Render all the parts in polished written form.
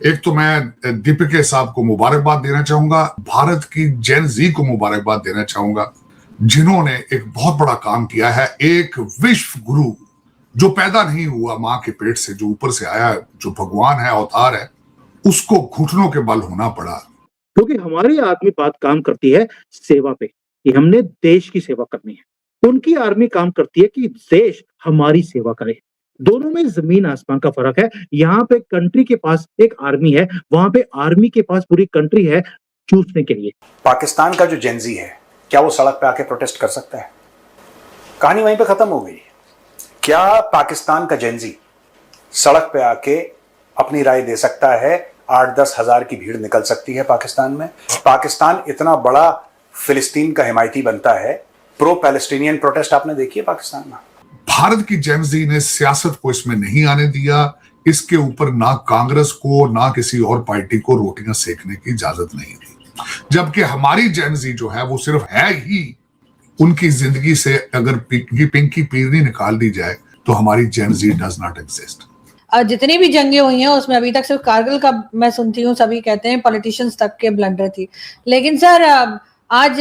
एक तो मैं दीपिका साहब को मुबारकबाद देना चाहूंगा, भारत की जेन जी को मुबारकबाद देना चाहूंगा, जिन्होंने एक बहुत बड़ा काम किया है। एक विश्व गुरु जो पैदा नहीं हुआ मां के पेट से, जो ऊपर से आया, जो भगवान है, अवतार है, उसको घुटनों के बल होना पड़ा। क्योंकि हमारी आर्मी बात काम करती है सेवा पे कि हमने देश की सेवा करनी है, उनकी आर्मी काम करती है कि देश हमारी सेवा करे। दोनों में जमीन आसमान का फर्क है। यहाँ पे कंट्री के पास एक आर्मी है, वहां पे आर्मी के पास पूरी कंट्री है चूसने के लिए। पाकिस्तान का जो जेनजी है, क्या वो सड़क पे आके प्रोटेस्ट कर सकता है? कहानी वहीं पे खत्म हो गई। क्या पाकिस्तान का जेनजी सड़क पे आके अपनी राय दे सकता है? 8-10 हजार की भीड़ निकल सकती है पाकिस्तान में। पाकिस्तान इतना बड़ा फिलिस्तीन का हिमायती बनता है। प्रो पैलेस्टीनियन प्रोटेस्ट आपने देखी है पाकिस्तान में? भारत की जेनजी ने सियासत को इसमें नहीं आने दिया। इसके ऊपर ना कांग्रेस को ना किसी और पार्टी को रोटियां सेकने की इजाजत नहीं दी। जबकि हमारी जेनजी जो है वो सिर्फ है ही, उनकी जिंदगी से अगर पिंकी पीरनी निकाल दी जाए तो हमारी जेनजी डज नॉट एग्जिस्ट। जितनी भी जंगें हुई हैं उसमें अभी तक सिर्फ कारगिल का मैं सुनती हूँ, सभी कहते हैं पॉलिटिशियंस तक के ब्लंडर थी। लेकिन सर आज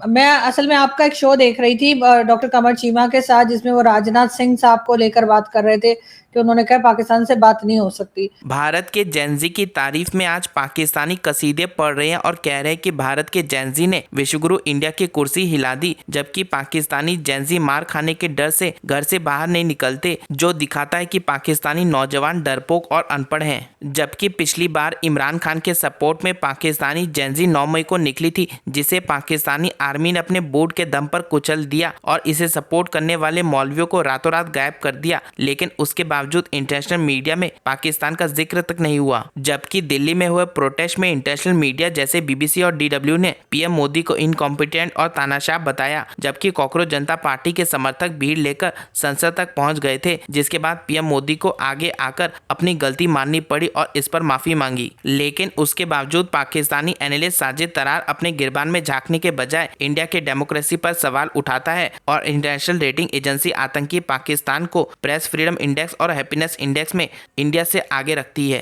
मैं असल में आपका एक शो देख रही थी डॉक्टर कमर चीमा के साथ, जिसमें वो राजनाथ सिंह साहब को लेकर बात कर रहे थे कि उन्होंने कहा पाकिस्तान से बात नहीं हो सकती। भारत के जेनजी की तारीफ में आज पाकिस्तानी कसीदे पढ़ रहे हैं और कह रहे हैं कि भारत के जेनजी ने विश्वगुरु इंडिया की कुर्सी हिला दी, जबकि पाकिस्तानी जेनजी मार खाने के डर से घर से बाहर नहीं निकलते, जो दिखाता है कि पाकिस्तानी नौजवान डरपोक और अनपढ़ हैं। जबकि पिछली बार इमरान खान के सपोर्ट में पाकिस्तानी जेनजी 9 मई को निकली थी, जिसे पाकिस्तानी आर्मी ने अपने बूट के दम पर कुचल दिया और इसे सपोर्ट करने वाले मौलवियों को रातों रात गायब कर दिया। लेकिन उसके बावजूद इंटरनेशनल मीडिया में पाकिस्तान का जिक्र तक नहीं हुआ। जबकि दिल्ली में हुए प्रोटेस्ट में इंटरनेशनल मीडिया जैसे बीबीसी और डीडब्ल्यू ने पीएम मोदी को इनकॉम्पिटेंट और तानाशाह बताया, जबकि कॉकरोच जनता पार्टी के समर्थक भीड़ लेकर संसद तक पहुंच गए थे, जिसके बाद पीएम मोदी को आगे आकर अपनी गलती माननी पड़ी और इस पर माफी मांगी। लेकिन उसके बावजूद पाकिस्तानी एनालिस्ट साजिद तरार अपने गिरबान में झांकने के बजाय इंडिया के डेमोक्रेसी पर सवाल उठाता है और इंटरनेशनल रेटिंग एजेंसी आतंकी पाकिस्तान को प्रेस फ्रीडम इंडेक्स और हैप्पीनेस इंडेक्स में इंडिया से आगे रखती है।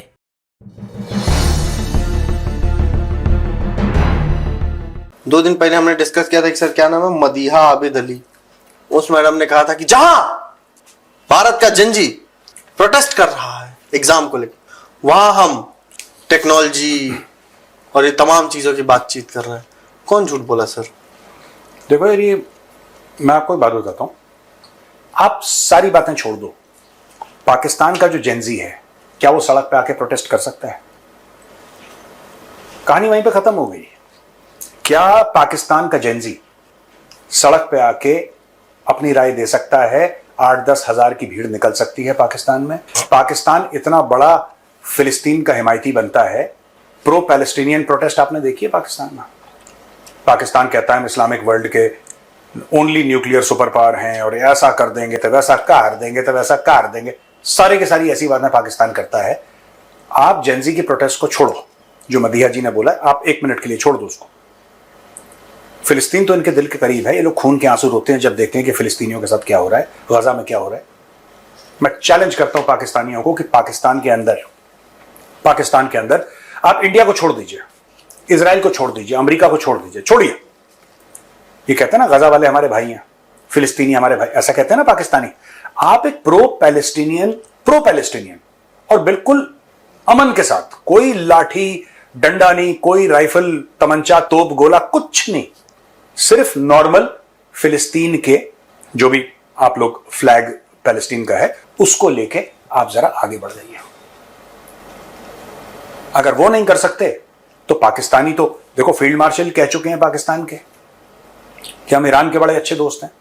2 दिन पहले हमने डिस्कस किया था कि सर क्या नाम है, मदीहा आबिद अली। उस मैडम ने कहा था कि जहां भारत का जेनजी प्रोटेस्ट कर रहा है एग्जाम को लेकर, वहां हम टेक्नोलॉजी और ये तमाम चीजों की बातचीत कर रहे हैं। कौन झूठ बोला सर? देखो यार, ये मैं आपको एक बात बताता हूं, आप सारी बातें छोड़ दो। पाकिस्तान का जो जेनजी है, क्या वो सड़क पे आके प्रोटेस्ट कर सकता है? कहानी वहीं पे खत्म हो गई। क्या पाकिस्तान का जेनजी सड़क पे आके अपनी राय दे सकता है? 8-10 हजार की भीड़ निकल सकती है पाकिस्तान में। पाकिस्तान इतना बड़ा फिलिस्तीन का हिमायती बनता है। प्रो पैलेस्टीनियन प्रोटेस्ट आपने देखी है पाकिस्तान में? पाकिस्तान कहता है हम इस्लामिक वर्ल्ड के ओनली न्यूक्लियर सुपर पावर हैं और ऐसा कर देंगे तो वैसा कर देंगे तो वैसा कर देंगे, सारे के सारी ऐसी बातें पाकिस्तान करता है। आप जेनजी की प्रोटेस्ट को छोड़ो, जो मदीहा जी ने बोला, आप 1 मिनट के लिए छोड़ दो उसको। फिलिस्तीन तो इनके दिल के करीब है। ये लोग खून के आंसू रोते हैं जब देखते हैं कि फिलिस्तीनियों के साथ क्या हो रहा है, गजा में क्या हो रहा है। मैं चैलेंज करता हूं पाकिस्तानियों को कि पाकिस्तान के अंदर आप इंडिया को छोड़ दीजिए, इजराइल को छोड़ दीजिए, अमेरिका को छोड़ दीजिए, छोड़िए। ये कहते हैं ना गजा वाले हमारे भाई हैं, फिलिस्तीनी हमारे भाई, ऐसा कहते हैं ना पाकिस्तानी। आप एक प्रो पैलेस्टीनियन और बिल्कुल अमन के साथ, कोई लाठी डंडा नहीं, कोई राइफल तमंचा तोप गोला कुछ नहीं, सिर्फ नॉर्मल फिलिस्तीन के जो भी आप लोग फ्लैग पैलेस्टीन का है उसको लेके आप जरा आगे बढ़ जाइए। अगर वो नहीं कर सकते तो पाकिस्तानी तो देखो, फील्ड मार्शल कह चुके हैं पाकिस्तान के कि हम ईरान के बड़े अच्छे दोस्त हैं।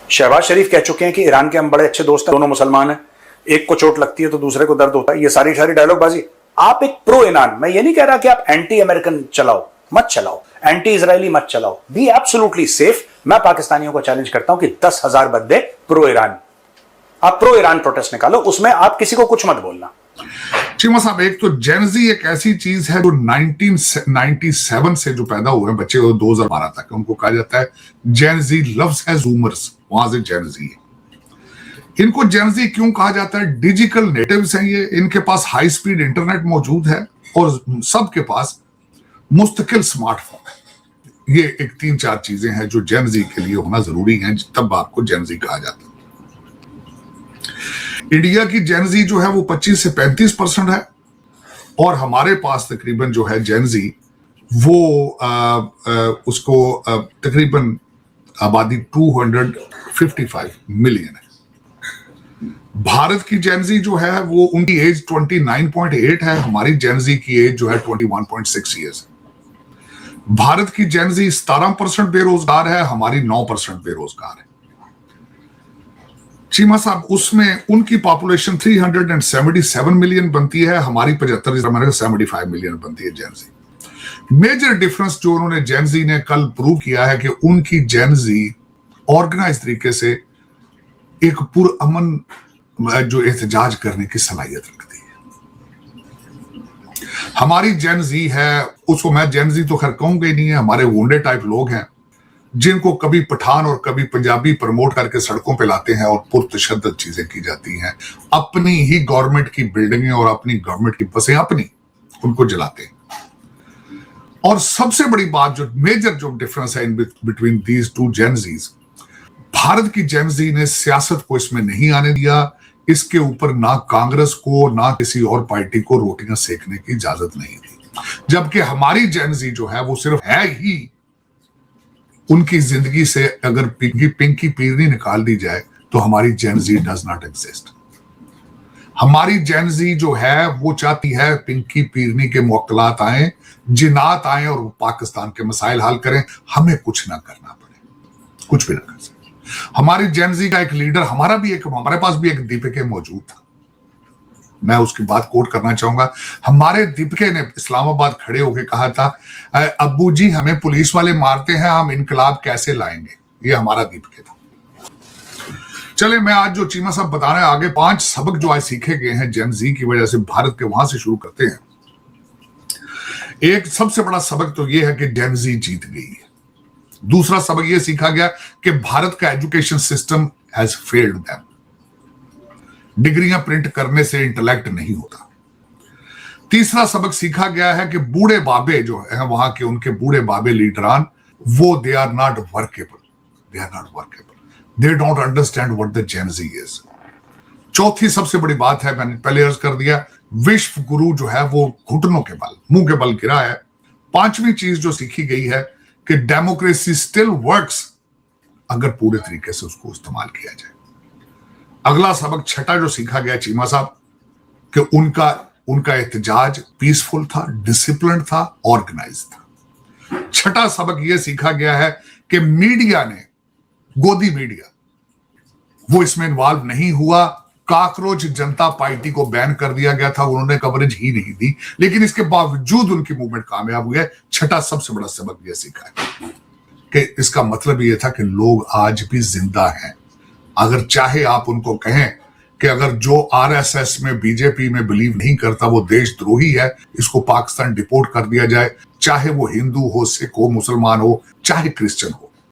शहबाज शरीफ कह चुके हैं कि ईरान के हम बड़े अच्छे दोस्त हैं, दोनों मुसलमान हैं, एक को चोट लगती है तो दूसरे को दर्द होता है। ये सारी डायलॉग बाजी। आप एक प्रो ईरान, मैं ये नहीं कह रहा कि आप एंटी अमेरिकन चलाओ, मत चलाओ, एंटी इजरायली मत चलाओ, बी एब्सोल्युटली सेफ। मैं पाकिस्तानियों को चैलेंज करता हूं कि 10,000 बंदे प्रो ईरान, आप प्रो ईरान प्रोटेस्ट निकालो, उसमें आप किसी को कुछ मत बोलना। चीमा साहब, एक तो जेनजी एक ऐसी चीज है जो 1997 से जो पैदा हुए हैं बच्चे 2012 तक, उनको कहा जाता है जेनजी लव्स है जूमर्स, वहां से जेनजी है। इनको जेनजी क्यों कहा जाता है? डिजिटल नेटिव्स हैं ये, इनके पास हाई स्पीड इंटरनेट मौजूद है और सबके पास मुस्तकिल स्मार्टफोन है। ये एक 3-4 चीजें हैं जो जेनजी के लिए होना जरूरी है, तब आपको जेनजी कहा जाता है। इंडिया की जेनजी जो है वो 25 से 35% है और हमारे पास तकरीबन जो है जेनजी वो उसको तकरीबन आबादी 255 मिलियन है। भारत की जेनजी जो है वो उनकी एज 29.8 है, हमारी जेनजी की एज जो है 21.6 ईयर्स है। भारत की जेनजी 17% बेरोजगार है, हमारी 9% बेरोजगार है। चीमा साहब, उसमें उनकी पॉपुलेशन 377 मिलियन बनती है, हमारी 75 मिलियन बनती है जेनजी। मेजर डिफरेंस जो उन्होंने जेनजी ने कल प्रूव किया है कि उनकी जेनजी ऑर्गेनाइज तरीके से एक पुरअमन जो एहतजाज करने की सलाहियत रखती है। हमारी जेनजी है, उसको मैं जेनजी तो खैर कहूंगा ही नहीं है, हमारे वोंडे टाइप लोग हैं जिनको कभी पठान और कभी पंजाबी प्रमोट करके सड़कों पे लाते हैं और पुरतशद्दद चीजें की जाती हैं। अपनी ही गवर्नमेंट की बिल्डिंगें और अपनी गवर्नमेंट की बसें अपनी उनको जलाते हैं। और सबसे बड़ी बात जो मेजर जो डिफरेंस है in between these two Gen Zs, Bharat की जेनजी ने सियासत को इसमें नहीं आने दिया। इसके ऊपर ना कांग्रेस को ना किसी और पार्टी को रोटियां सेकने की इजाजत नहीं दी, जबकि हमारी जेनजी जो है वो सिर्फ है ही, उनकी जिंदगी से अगर पिंकी पीरनी निकाल दी जाए तो हमारी जेनजी डज नॉट एग्जिस्ट। हमारी जेनजी जो है वो चाहती है पिंकी पीरनी के मुअक्कलात आए, जिन्नात आए और वो पाकिस्तान के मसाइल हल करें, हमें कुछ ना करना पड़े, कुछ भी ना कर सके। हमारी जेनजी का एक लीडर, हमारे पास भी एक दीपिके मौजूद था, मैं उसकी बात कोट करना चाहूंगा। हमारे दीपिके ने इस्लामाबाद खड़े होकर कहा था, अब्बू जी हमें पुलिस वाले मारते हैं, हम इनकलाब कैसे लाएंगे? ये हमारा दीपिके था। चले, मैं आज जो चीमा साहब बता रहे हैं आगे 5 सबक जो आज सीखे गए हैं जेनजी की वजह से भारत के, वहां से शुरू करते हैं। एक सबसे बड़ा सबक तो यह है कि जेनजी जीत गई है। दूसरा सबक यह सीखा गया कि भारत का education system has failed them. डिग्रियां प्रिंट करने से इंटेलेक्ट नहीं होता। तीसरा सबक सीखा गया है कि बूढ़े बाबे जो है वहां के, उनके बूढ़े बाबे लीडरान, वो they are not workable, they don't understand what the Gen Z is. चौथी सबसे बड़ी बात है, मैंने पहले अर्ज कर दिया, विश्व गुरु जो है वो घुटनों के बल, मुंह के बल गिरा है। पांचवी चीज जो सीखी गई है कि डेमोक्रेसी स्टिल वर्क्स अगर पूरे तरीके से उसको इस्तेमाल किया जाए। अगला सबक छठा जो सीखा गया चीमा साहब, कि उनका एहतजाज पीसफुल था, डिसिप्लिन था, ऑर्गेनाइज था। छठा सबक यह सीखा गया है कि मीडिया ने, गोदी मीडिया, वो इसमें इन्वॉल्व नहीं हुआ। काकरोच जनता पार्टी को बैन कर दिया गया था, उन्होंने कवरेज ही नहीं दी, लेकिन इसके बावजूद उनकी मूवमेंट कामयाब हुई है। छठा सबसे बड़ा सबक यह सीखा है कि इसका मतलब यह था कि लोग आज भी जिंदा हैं। अगर चाहे आप उनको कहें कि अगर जो आरएसएस में, बीजेपी में बिलीव नहीं करता वो देशद्रोही है, इसको पाकिस्तान डिपोर्ट कर दिया जाए, चाहे वो हिंदू हो, सिख हो, मुसलमान हो, चाहे क्रिश्चियन हो।